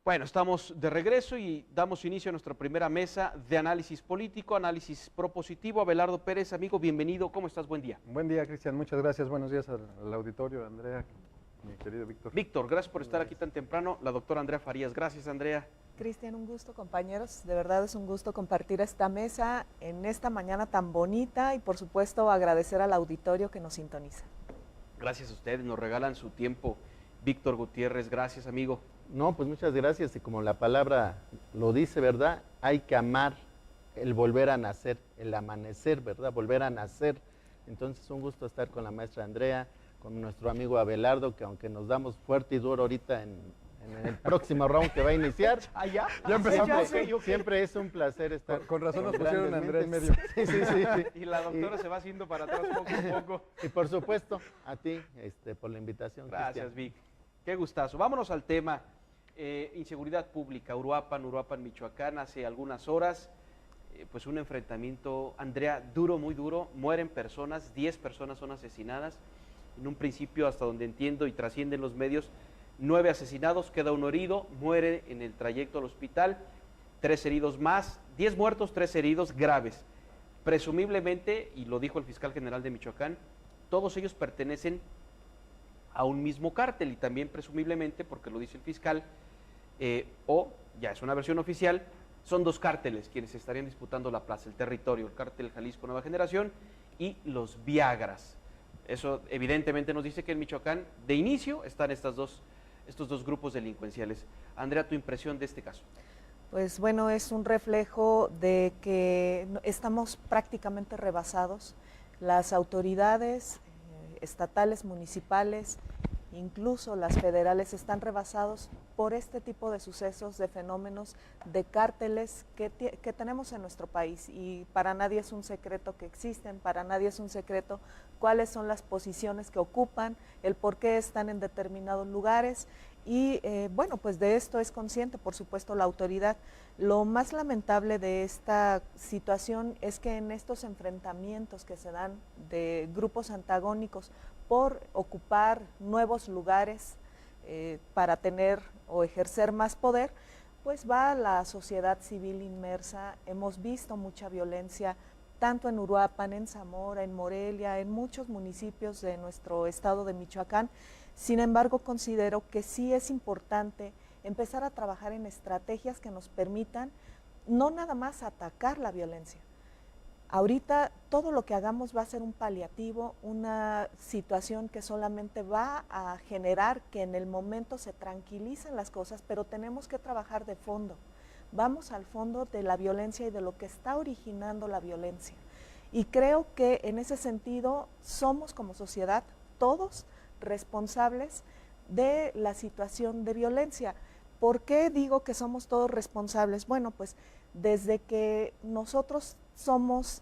Bueno, estamos de regreso y damos inicio a nuestra primera mesa de análisis político, análisis propositivo. Abelardo Pérez, amigo, bienvenido. ¿Cómo estás? Buen día. Buen día, Cristian. Muchas gracias. Buenos días al auditorio, Andrea, mi querido Víctor. Víctor, gracias por estar aquí tan temprano. La doctora Andrea Farías. Gracias, Andrea. Cristian, un gusto, compañeros. De verdad es un gusto compartir esta mesa en esta mañana tan bonita y, por supuesto, agradecer al auditorio que nos sintoniza. Gracias a ustedes. Nos regalan su tiempo. Víctor Gutiérrez, gracias, amigo. No, pues muchas gracias, y como la palabra lo dice, ¿verdad? Hay que amar el volver a nacer, el amanecer, ¿verdad? Volver a nacer. Entonces, un gusto estar con la maestra Andrea, con nuestro amigo Abelardo, que aunque nos damos fuerte y duro ahorita en el próximo round que va a iniciar. Ya empezamos. Siempre es un placer estar. Con razón nos grandes pusieron a Andrea en mentes. medio. Sí. Y la doctora se va haciendo para atrás poco a poco. Y por supuesto, a ti, por la invitación. Gracias, Cristian. Vic. Qué gustazo. Vámonos al tema. Inseguridad pública, Uruapan, Michoacán, hace algunas horas, pues un enfrentamiento, Andrea, duro, muy duro, mueren personas, 10 personas son asesinadas, en un principio, hasta donde entiendo y trascienden los medios, 9 asesinados, queda uno herido, muere en el trayecto al hospital, 3 heridos más, 10 muertos, 3 heridos graves, presumiblemente, y lo dijo el fiscal general de Michoacán, todos ellos pertenecen a un mismo cártel, y también presumiblemente, porque lo dice el fiscal, o ya es una versión oficial, son 2 cárteles quienes estarían disputando la plaza, el territorio, el cártel Jalisco Nueva Generación y los Viagras. Eso evidentemente nos dice que en Michoacán de inicio están estos dos grupos delincuenciales. Andrea, tu impresión de este caso. Pues bueno, es un reflejo de que estamos prácticamente rebasados. Las autoridades estatales, municipales, incluso las federales, están rebasados por este tipo de sucesos, de fenómenos, de cárteles que tenemos en nuestro país, y para nadie es un secreto que existen, para nadie es un secreto cuáles son las posiciones que ocupan, el por qué están en determinados lugares, y bueno, pues de esto es consciente, por supuesto, la autoridad. Lo más lamentable de esta situación es que en estos enfrentamientos que se dan de grupos antagónicos por ocupar nuevos lugares para tener o ejercer más poder, pues va la sociedad civil inmersa. Hemos visto mucha violencia tanto en Uruapan, en Zamora, en Morelia, en muchos municipios de nuestro estado de Michoacán. Sin embargo, considero que sí es importante empezar a trabajar en estrategias que nos permitan no nada más atacar la violencia. Ahorita todo lo que hagamos va a ser un paliativo, una situación que solamente va a generar que en el momento se tranquilicen las cosas, pero tenemos que trabajar de fondo. Vamos al fondo de la violencia y de lo que está originando la violencia. Y creo que en ese sentido somos como sociedad todos responsables de la situación de violencia. ¿Por qué digo que somos todos responsables? Bueno, pues desde que nosotros somos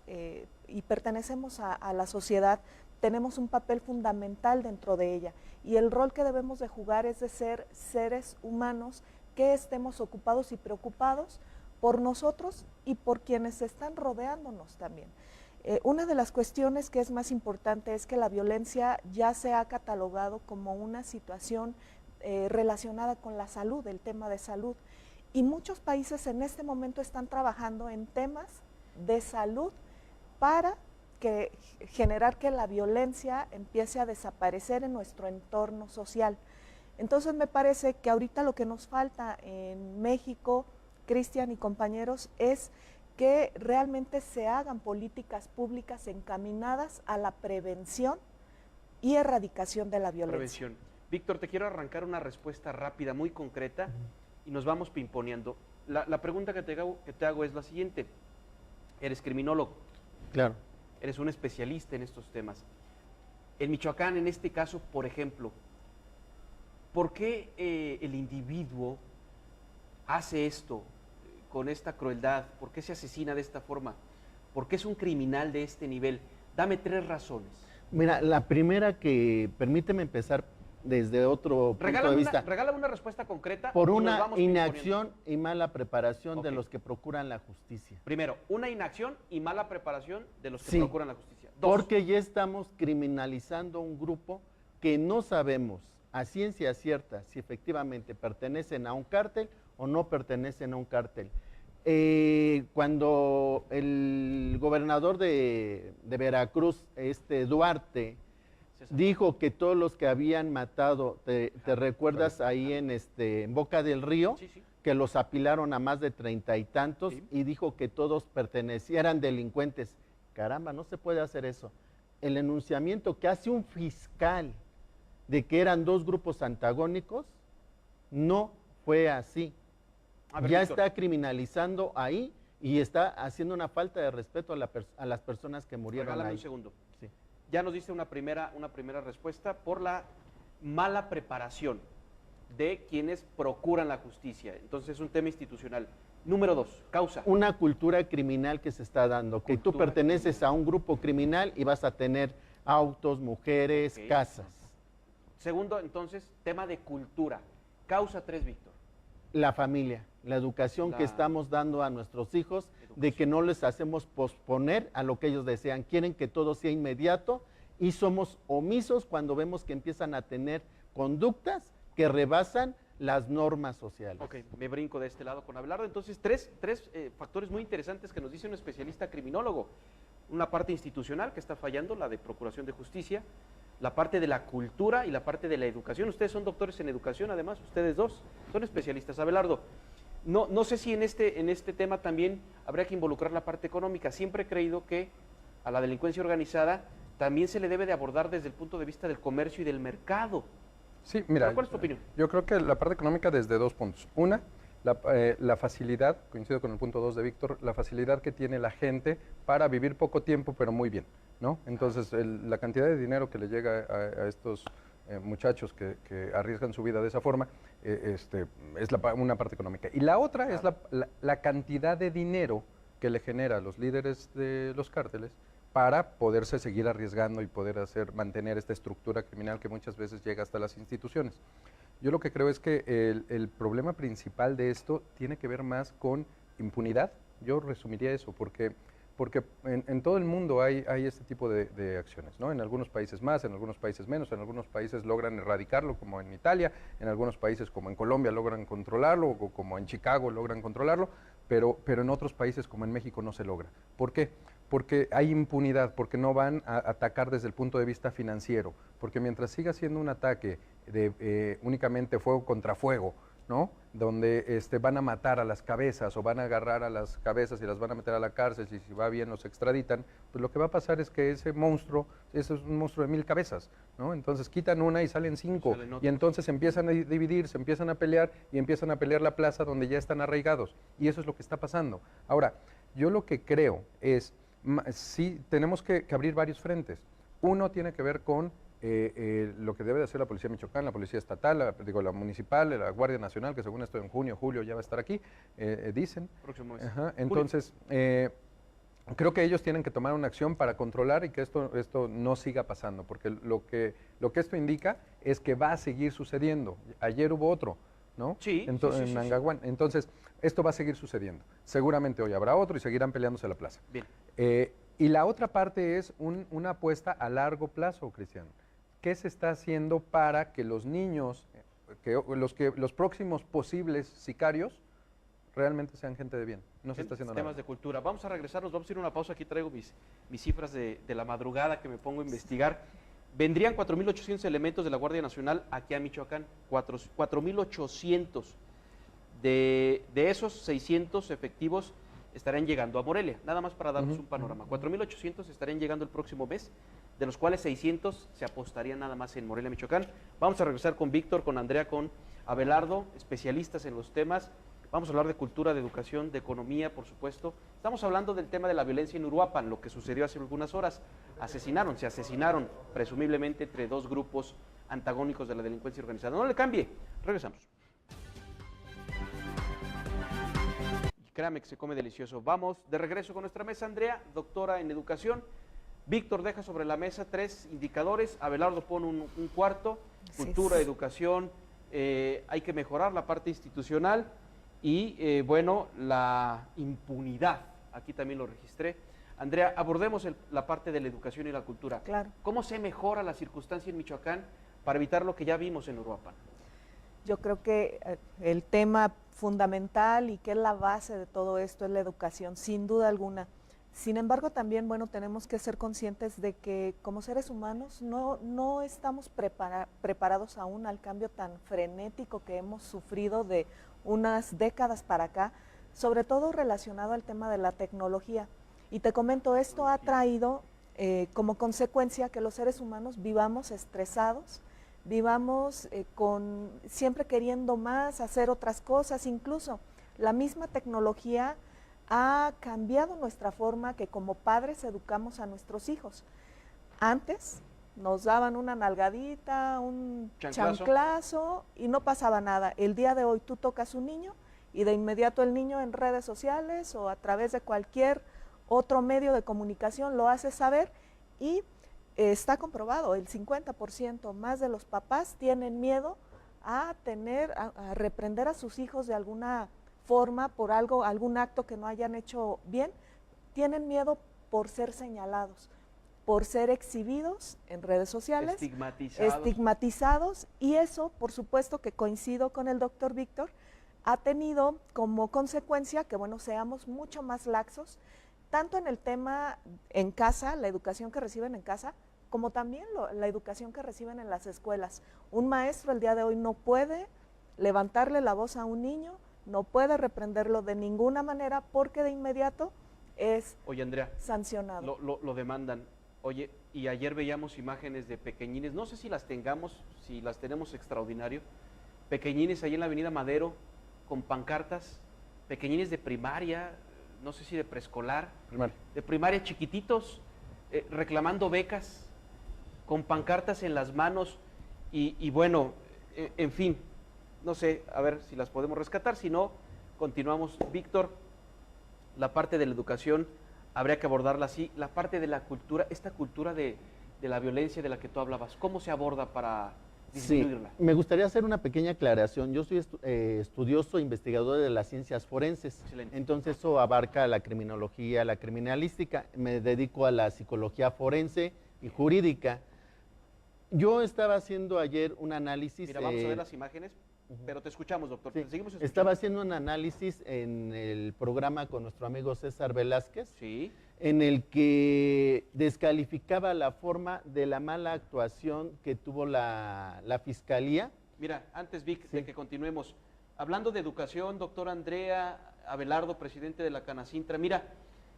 y pertenecemos a la sociedad, tenemos un papel fundamental dentro de ella, y el rol que debemos de jugar es de ser seres humanos que estemos ocupados y preocupados por nosotros y por quienes están rodeándonos también. Una de las cuestiones que es más importante es que la violencia ya se ha catalogado como una situación relacionada con la salud, el tema de salud, y muchos países en este momento están trabajando en temas de salud para generar que la violencia empiece a desaparecer en nuestro entorno social. Entonces me parece que ahorita lo que nos falta en México, Cristian y compañeros, es que realmente se hagan políticas públicas encaminadas a la prevención y erradicación de la violencia. Prevención. Víctor, te quiero arrancar una respuesta rápida, muy concreta, y nos vamos pimponeando. La pregunta que te hago es la siguiente. Eres criminólogo. Claro. Eres un especialista en estos temas. En Michoacán, en este caso, por ejemplo, ¿por qué el individuo hace esto con esta crueldad? ¿Por qué se asesina de esta forma? ¿Por qué es un criminal de este nivel? Dame 3 razones. Mira, la primera, que permíteme empezar desde otro punto de vista. Regálame una respuesta concreta. Por una inacción y mala preparación de los que procuran la justicia. Primero, una inacción y mala preparación de los que procuran la justicia. 2. Porque ya estamos criminalizando un grupo que no sabemos a ciencia cierta si efectivamente pertenecen a un cártel o no pertenecen a un cártel. Cuando el gobernador de Veracruz, Duarte, dijo que todos los que habían matado, ¿te recuerdas ahí en Boca del Río? Sí, sí. Que los apilaron a más de 30 y tantos, Sí. y dijo que todos eran delincuentes. Caramba, no se puede hacer eso. El enunciamiento que hace un fiscal de que eran dos grupos antagónicos, no fue así. A ver, Ya Víctor. está criminalizando ahí y está haciendo una falta de respeto a las personas que murieron Regálame ahí. un segundo. Sí. Ya nos diste una primera respuesta por la mala preparación de quienes procuran la justicia. Entonces es un tema institucional. Número 2, causa. Una cultura criminal que se está dando, que tú Cultura perteneces criminal. a un grupo criminal y vas a tener autos, mujeres, Ok. casas. Segundo, entonces, tema de cultura. Causa 3, Víctor. La familia, la educación La que estamos dando a nuestros hijos, de que no les hacemos posponer a lo que ellos desean. Quieren que todo sea inmediato y somos omisos cuando vemos que empiezan a tener conductas que rebasan las normas sociales. Ok, me brinco de este lado con Abelardo. Entonces, tres factores muy interesantes que nos dice un especialista criminólogo. Una parte institucional que está fallando, la de procuración de justicia, la parte de la cultura y la parte de la educación. Ustedes son doctores en educación, además, ustedes dos son especialistas. Abelardo, no sé si en este tema también habría que involucrar la parte económica. Siempre he creído que a la delincuencia organizada también se le debe de abordar desde el punto de vista del comercio y del mercado. Sí, mira, ¿Cuál es tu opinión? yo creo que la parte económica desde 2 puntos. Una, la facilidad, coincido con el punto 2 de Víctor, la facilidad que tiene la gente para vivir poco tiempo, pero muy bien, ¿no? Entonces, la cantidad de dinero que le llega a estos muchachos que arriesgan su vida de esa forma, es una parte económica. Y la otra es la cantidad de dinero que le genera a los líderes de los cárteles para poderse seguir arriesgando y poder mantener esta estructura criminal que muchas veces llega hasta las instituciones. Yo lo que creo es que el problema principal de esto tiene que ver más con impunidad. Yo resumiría eso, porque en todo el mundo hay este tipo de acciones, ¿no? En algunos países más, en algunos países menos, en algunos países logran erradicarlo, como en Italia, en algunos países como en Colombia logran controlarlo, o como en Chicago logran controlarlo, pero en otros países como en México no se logra. ¿Por qué? Porque hay impunidad, porque no van a atacar desde el punto de vista financiero, porque mientras siga siendo un ataque de únicamente fuego contra fuego, ¿no? Donde van a matar a las cabezas o van a agarrar a las cabezas y las van a meter a la cárcel y si va bien los extraditan, pues lo que va a pasar es que ese monstruo es un monstruo de 1000 cabezas, ¿no? Entonces quitan una y salen 5 Salen otros. y entonces empiezan a dividir, se empiezan a pelear y empiezan a pelear la plaza donde ya están arraigados y eso es lo que está pasando. Ahora, yo lo que creo es, sí tenemos que abrir varios frentes. Uno tiene que ver con lo que debe de hacer la Policía de Michoacán, la Policía Estatal, la Municipal, la Guardia Nacional, que según esto en junio, julio ya va a estar aquí, dicen. Próximo mes. Ajá, entonces, creo que ellos tienen que tomar una acción para controlar y que esto no siga pasando, porque lo que esto indica es que va a seguir sucediendo. Ayer hubo otro, ¿no? Sí, En Nangahuán. Entonces, esto va a seguir sucediendo. Seguramente hoy habrá otro y seguirán peleándose la plaza. Bien. Y la otra parte es una apuesta a largo plazo, Cristian. ¿Qué se está haciendo para que los niños, los próximos posibles sicarios, realmente sean gente de bien? No se está haciendo Temas nada. de cultura. Vamos a regresarnos, vamos a ir a una pausa. Aquí traigo mis cifras de la madrugada que me pongo a investigar. Vendrían 4.800 elementos de la Guardia Nacional aquí a Michoacán. 4.800. De esos, 600 efectivos estarán llegando a Morelia. Nada más para darnos un panorama. 4.800 estarían llegando el próximo mes, de los cuales 600 se apostarían nada más en Morelia, Michoacán. Vamos a regresar con Víctor, con Andrea, con Abelardo, especialistas en los temas. Vamos a hablar de cultura, de educación, de economía, por supuesto. Estamos hablando del tema de la violencia en Uruapan, lo que sucedió hace algunas horas. Se asesinaron presumiblemente entre dos grupos antagónicos de la delincuencia organizada. No le cambie, regresamos. Y créame que se come delicioso. Vamos de regreso con nuestra mesa. Andrea, doctora en educación. Víctor deja sobre la mesa 3 indicadores. Abelardo pone un cuarto. Cultura, educación. Hay que mejorar la parte institucional. Y bueno, la impunidad, aquí también lo registré. Andrea, abordemos la parte de la educación y la cultura. Claro. ¿Cómo se mejora la circunstancia en Michoacán para evitar lo que ya vimos en Uruapan? Yo creo que el tema fundamental y que es la base de todo esto es la educación, sin duda alguna. Sin embargo, también, bueno, tenemos que ser conscientes de que como seres humanos no estamos preparados aún al cambio tan frenético que hemos sufrido de unas décadas para acá, sobre todo relacionado al tema de la tecnología. Y te comento, esto ha traído como consecuencia que los seres humanos vivamos estresados, vivamos siempre queriendo más, hacer otras cosas, incluso la misma tecnología ha cambiado nuestra forma que como padres educamos a nuestros hijos. Antes nos daban una nalgadita, un chanclazo y no pasaba nada. El día de hoy tú tocas un niño y de inmediato el niño en redes sociales o a través de cualquier otro medio de comunicación lo hace saber y está comprobado, el 50% más de los papás tienen miedo a reprender a sus hijos de alguna forma por algún acto que no hayan hecho bien, tienen miedo por ser señalados, por ser exhibidos en redes sociales, estigmatizados, y eso, por supuesto que coincido con el doctor Víctor, ha tenido como consecuencia que, bueno, seamos mucho más laxos, tanto en el tema en casa, la educación que reciben en casa, como también la educación que reciben en las escuelas. Un maestro el día de hoy no puede levantarle la voz a un niño, no puede reprenderlo de ninguna manera porque de inmediato es sancionado. Lo demandan. Oye, y ayer veíamos imágenes de pequeñines, no sé si las tenemos extraordinario, pequeñines ahí en la avenida Madero con pancartas, pequeñines de primaria, no sé si de preescolar, de primaria chiquititos, reclamando becas, con pancartas en las manos y bueno, en fin, no sé, a ver si las podemos rescatar, si no, continuamos. Víctor, la parte de la educación habría que abordarla así, la parte de la cultura, esta cultura de la violencia de la que tú hablabas, ¿cómo se aborda para disminuirla? Sí, me gustaría hacer una pequeña aclaración. Yo soy estudioso e investigador de las ciencias forenses. Excelente. Entonces eso abarca la criminología, la criminalística. Me dedico a la psicología forense y jurídica. Yo estaba haciendo ayer un análisis. Mira, vamos a ver las imágenes, pero te escuchamos, doctor. Sí, Te seguimos escuchando. estaba haciendo un análisis en el programa con nuestro amigo César Velázquez. Sí. En el que descalificaba la forma de la mala actuación que tuvo la Fiscalía. Mira, antes, Vic, de que continuemos, hablando de educación, doctor Andrea Abelardo, presidente de la Canacintra, mira,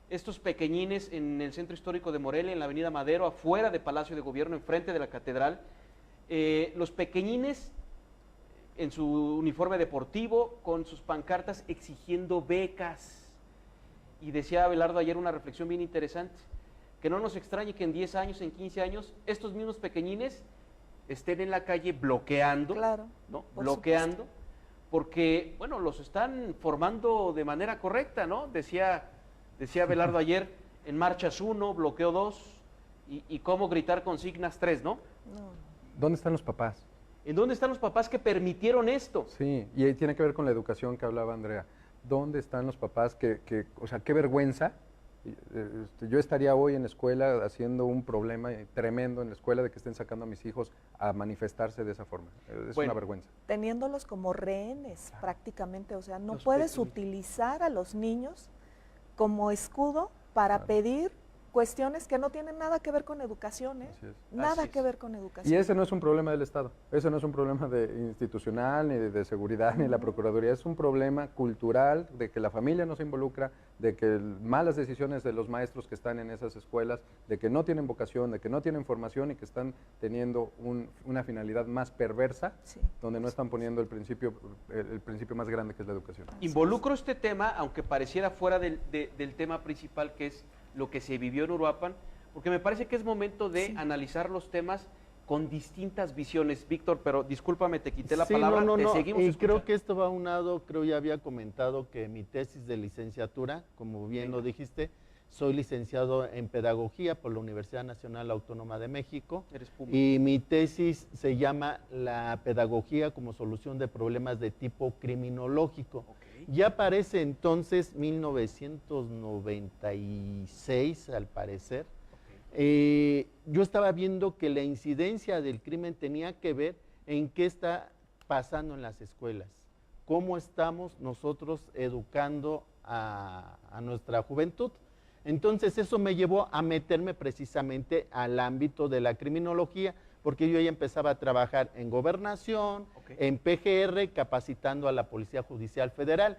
estos pequeñines en el centro histórico de Morelia, en la avenida Madero, afuera de Palacio de Gobierno, enfrente de la catedral, los pequeñines en su uniforme deportivo, con sus pancartas exigiendo becas. Y decía Abelardo ayer una reflexión bien interesante, que no nos extrañe que en 10 años, en 15 años, estos mismos pequeñines estén en la calle bloqueando, ¿no? Bloqueando, porque, bueno, los están formando de manera correcta, ¿no? Decía Abelardo ayer, en marchas 1, bloqueo 2, y cómo gritar consignas 3, ¿no? ¿Dónde están los papás? ¿En dónde están los papás que permitieron esto? Sí, y ahí tiene que ver con la educación que hablaba Andrea. ¿Dónde están los papás o sea, qué vergüenza? Yo estaría hoy en la escuela haciendo un problema tremendo en la escuela de que estén sacando a mis hijos a manifestarse de esa forma. Es una vergüenza. Teniéndolos como rehenes prácticamente, o sea, no puedes utilizar a los niños como escudo para pedir cuestiones que no tienen nada que ver con educación, ¿eh? Nada que ver con educación. Y ese no es un problema del Estado, ese no es un problema institucional, ni de seguridad, ni de la Procuraduría, es un problema cultural de que la familia no se involucra, de que malas decisiones de los maestros que están en esas escuelas, de que no tienen vocación, de que no tienen formación y que están teniendo una finalidad más perversa, donde no están poniendo el principio más grande, que es la educación. Involucro este tema, aunque pareciera fuera del tema principal, que es lo que se vivió en Uruapan, porque me parece que es momento de analizar los temas con distintas visiones. Víctor, pero discúlpame, te quité la palabra, te seguimos y escuchando. creo que esto va aunado, creo ya había comentado que mi tesis de licenciatura, como bien lo dijiste, soy licenciado en Pedagogía por la Universidad Nacional Autónoma de México. Eres Puma. Y mi tesis se llama La Pedagogía como solución de problemas de tipo criminológico. Ya aparece entonces 1996, al parecer, yo estaba viendo que la incidencia del crimen tenía que ver en qué está pasando en las escuelas, cómo estamos nosotros educando a nuestra juventud. Entonces eso me llevó a meterme precisamente al ámbito de la criminología, porque yo ya empezaba a trabajar en gobernación, en PGR, capacitando a la Policía Judicial Federal.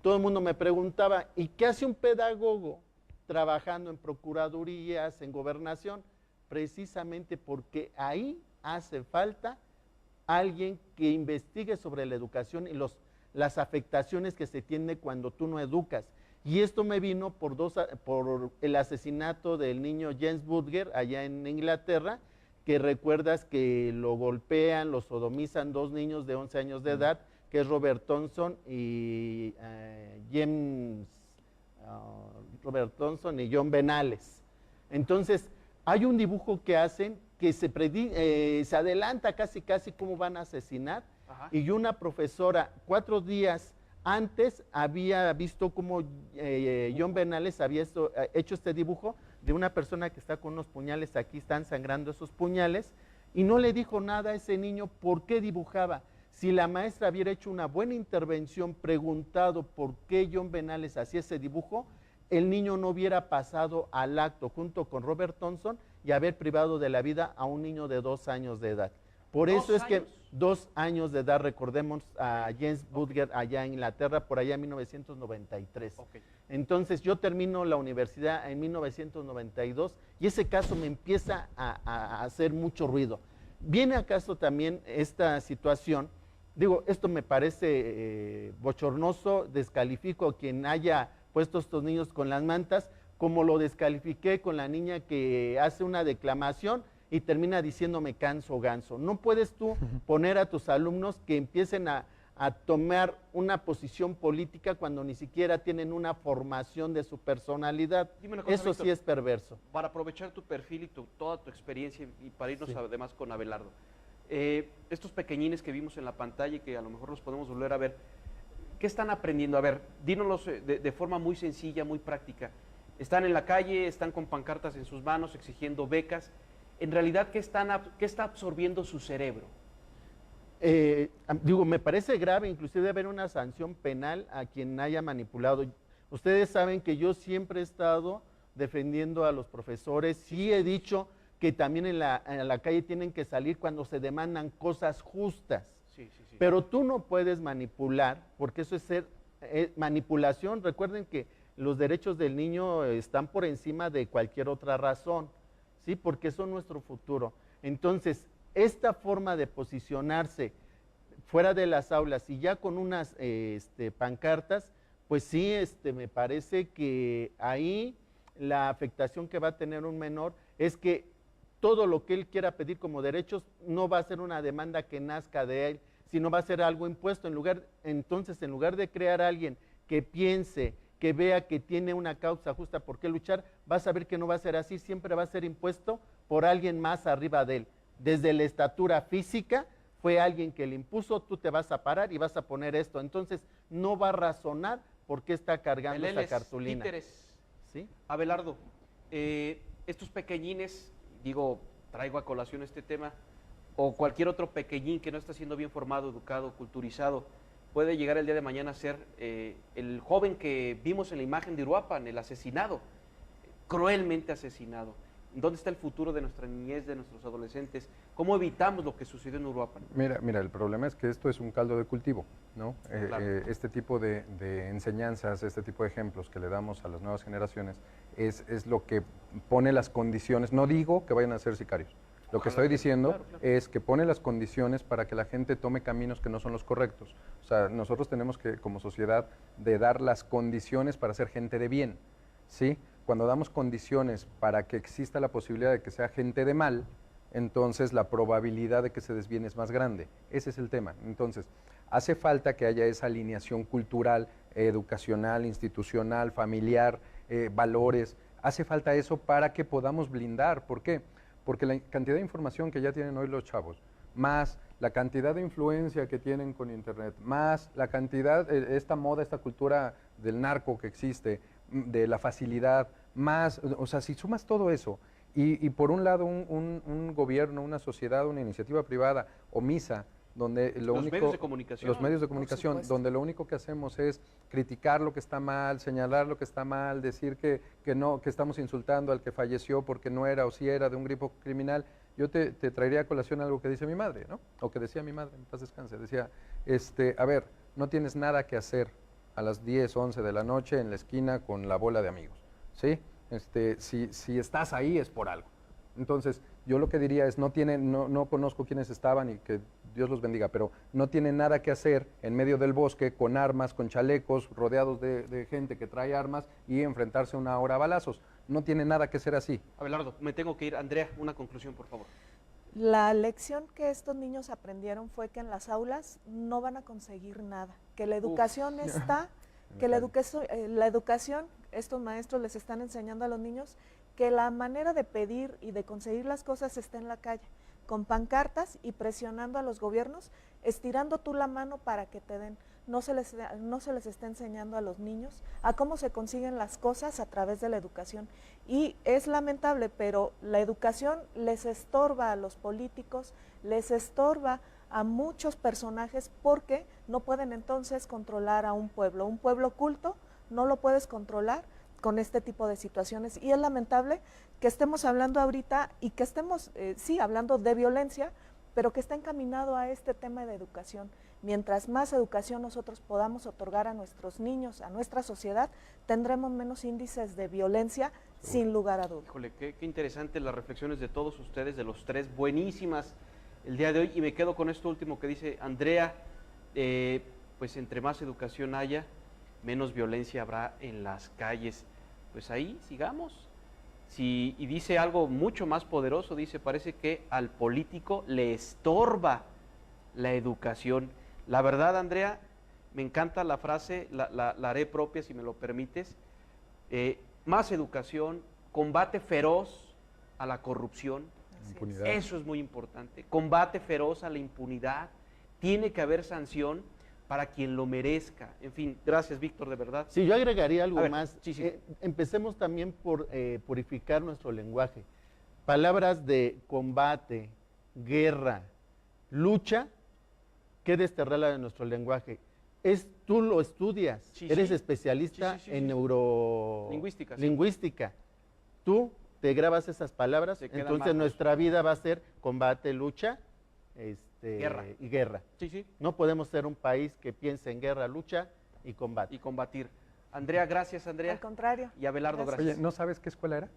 Todo el mundo me preguntaba, ¿y qué hace un pedagogo trabajando en procuradurías, en gobernación? Precisamente porque ahí hace falta alguien que investigue sobre la educación y las afectaciones que se tienen cuando tú no educas. Y esto me vino por el asesinato del niño James Budger allá en Inglaterra, que recuerdas que lo golpean, lo sodomizan 2 niños de 11 años de edad, que es Robert Thompson y Robert Thompson y John Benales. Entonces, hay un dibujo que hacen que se adelanta casi cómo van a asesinar. Ajá. Y una profesora 4 días antes había visto cómo John Benales había hecho este dibujo de una persona que está con unos puñales, aquí están sangrando esos puñales, y no le dijo nada a ese niño por qué dibujaba. Si la maestra hubiera hecho una buena intervención, preguntado por qué John Benales hacía ese dibujo, el niño no hubiera pasado al acto junto con Robert Thompson y haber privado de la vida a un niño de 2 años de edad. Por eso es que 2 años de edad, recordemos a James Budger allá en Inglaterra, por allá en 1993. Entonces yo termino la universidad en 1992 y ese caso me empieza a hacer mucho ruido. Viene acaso también esta situación, digo, esto me parece bochornoso, descalifico a quien haya puesto a estos niños con las mantas, como lo descalifiqué con la niña que hace una declamación y termina diciéndome canso ganso. No puedes tú poner a tus alumnos que empiecen a tomar una posición política cuando ni siquiera tienen una formación de su personalidad. Eso sí es perverso. Para aprovechar tu perfil y toda tu experiencia y para irnos además con Abelardo, estos pequeñines que vimos en la pantalla y que a lo mejor los podemos volver a ver, ¿qué están aprendiendo? A ver, dínoslos de forma muy sencilla, muy práctica. Están en la calle, están con pancartas en sus manos exigiendo becas. En realidad, ¿qué está absorbiendo su cerebro? Me parece grave, inclusive debe haber una sanción penal a quien haya manipulado. Ustedes saben que yo siempre he estado defendiendo a los profesores, sí he dicho que también en la calle tienen que salir cuando se demandan cosas justas. Pero tú no puedes manipular, porque eso es manipulación. Recuerden que los derechos del niño están por encima de cualquier otra razón, ¿sí? Porque son nuestro futuro. Entonces, esta forma de posicionarse fuera de las aulas y ya con unas pancartas, pues sí, me parece que ahí la afectación que va a tener un menor es que todo lo que él quiera pedir como derechos no va a ser una demanda que nazca de él, sino va a ser algo impuesto. Entonces, en lugar de crear a alguien que piense, que vea que tiene una causa justa por qué luchar, vas a ver que no va a ser así, siempre va a ser impuesto por alguien más arriba de él. Desde la estatura física, fue alguien que le impuso, tú te vas a parar y vas a poner esto. Entonces, no va a razonar por qué está cargando esa cartulina. ¿Sí? Abelardo, estos pequeñines, traigo a colación este tema, o cualquier otro pequeñín que no está siendo bien formado, educado, culturizado, puede llegar el día de mañana a ser el joven que vimos en la imagen de Uruapan, el asesinado, cruelmente asesinado. ¿Dónde está el futuro de nuestra niñez, de nuestros adolescentes? ¿Cómo evitamos lo que sucedió en Uruapan? Mira, el problema es que esto es un caldo de cultivo, ¿no? Claro. Este tipo de enseñanzas, este tipo de ejemplos que le damos a las nuevas generaciones es lo que pone las condiciones. No digo que vayan a ser sicarios. Lo que estoy diciendo es que pone las condiciones para que la gente tome caminos que no son los correctos. O sea, nosotros tenemos que, como sociedad, de dar las condiciones para ser gente de bien, ¿sí? Cuando damos condiciones para que exista la posibilidad de que sea gente de mal, entonces la probabilidad de que se desvíe es más grande. Ese es el tema. Entonces, hace falta que haya esa alineación cultural, educacional, institucional, familiar, valores. Hace falta eso para que podamos blindar. ¿Por qué? Porque la cantidad de información que ya tienen hoy los chavos, más la cantidad de influencia que tienen con internet, más la cantidad, esta moda, esta cultura del narco que existe, de la facilidad, más, o sea, si sumas todo eso Y por un lado, un gobierno, una sociedad, una iniciativa privada omisa, donde lo Los único, medios de comunicación. los medios de Por comunicación, supuesto. donde lo único que hacemos es criticar lo que está mal, señalar lo que está mal, decir que no, que estamos insultando al que falleció porque no era o sí era de un grupo criminal. Yo te traería a colación algo que dice mi madre, ¿no? O que decía mi madre, en paz descanse, decía, a ver, no tienes nada que hacer a las 10, 11 de la noche en la esquina con la bola de amigos, ¿sí? Si estás ahí es por algo. Entonces, yo lo que diría es, no conozco quiénes estaban y que Dios los bendiga, pero no tienen nada que hacer en medio del bosque con armas, con chalecos, rodeados de gente que trae armas y enfrentarse una hora a balazos. No tiene nada que ser así. Abelardo, me tengo que ir. Andrea, una conclusión, por favor. La lección que estos niños aprendieron fue que en las aulas no van a conseguir nada, que la educación está, que la educación, estos maestros les están enseñando a los niños que la manera de pedir y de conseguir las cosas está en la calle, con pancartas y presionando a los gobiernos, estirando tú la mano para que te den. No se les está enseñando a los niños a cómo se consiguen las cosas a través de la educación. Y es lamentable, pero la educación les estorba a los políticos, les estorba a muchos personajes porque no pueden entonces controlar a un pueblo. Un pueblo culto no lo puedes controlar con este tipo de situaciones. Y es lamentable que estemos hablando ahorita y que estemos, sí, hablando de violencia, pero que está encaminado a este tema de educación. Mientras más educación nosotros podamos otorgar a nuestros niños, a nuestra sociedad, tendremos menos índices de violencia, sin lugar a dudas. Híjole, qué interesantes las reflexiones de todos ustedes, de los tres, buenísimas el día de hoy. Y me quedo con esto último que dice Andrea, pues entre más educación haya, menos violencia habrá en las calles. Pues ahí sigamos. Y dice algo mucho más poderoso, dice, parece que al político le estorba la educación. La verdad, Andrea, me encanta la frase, la haré propia si me lo permites. Más educación, combate feroz a la corrupción. Impunidad. Eso es muy importante. Combate feroz a la impunidad. Tiene que haber sanción para quien lo merezca. En fin, gracias, Víctor, de verdad. Sí, yo agregaría algo A ver, más. sí. Empecemos también por purificar nuestro lenguaje. Palabras de combate, guerra, lucha, que desterrarla de nuestro lenguaje. Tú lo estudias, Sí, eres sí. especialista Sí. en Lingüística, sí. lingüística. Tú te grabas esas palabras, Se quedan entonces marcos. nuestra vida va a ser combate, lucha, Guerra. y guerra. Sí. No podemos ser un país que piense en guerra, lucha y combate. Y combatir. Andrea, gracias, Andrea. Al contrario. Y Abelardo, Gracias. gracias. Oye, ¿no sabes qué escuela era?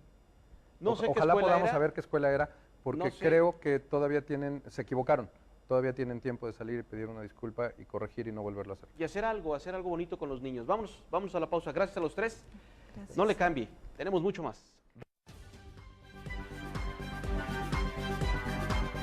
No sé qué Ojalá escuela podamos era. saber qué escuela era, porque No sé. creo que todavía se equivocaron. Todavía tienen tiempo de salir y pedir una disculpa y corregir y no volverlo a hacer. Y hacer algo bonito con los niños. Vamos a la pausa. Gracias a los tres. Gracias. No le cambie. Tenemos mucho más.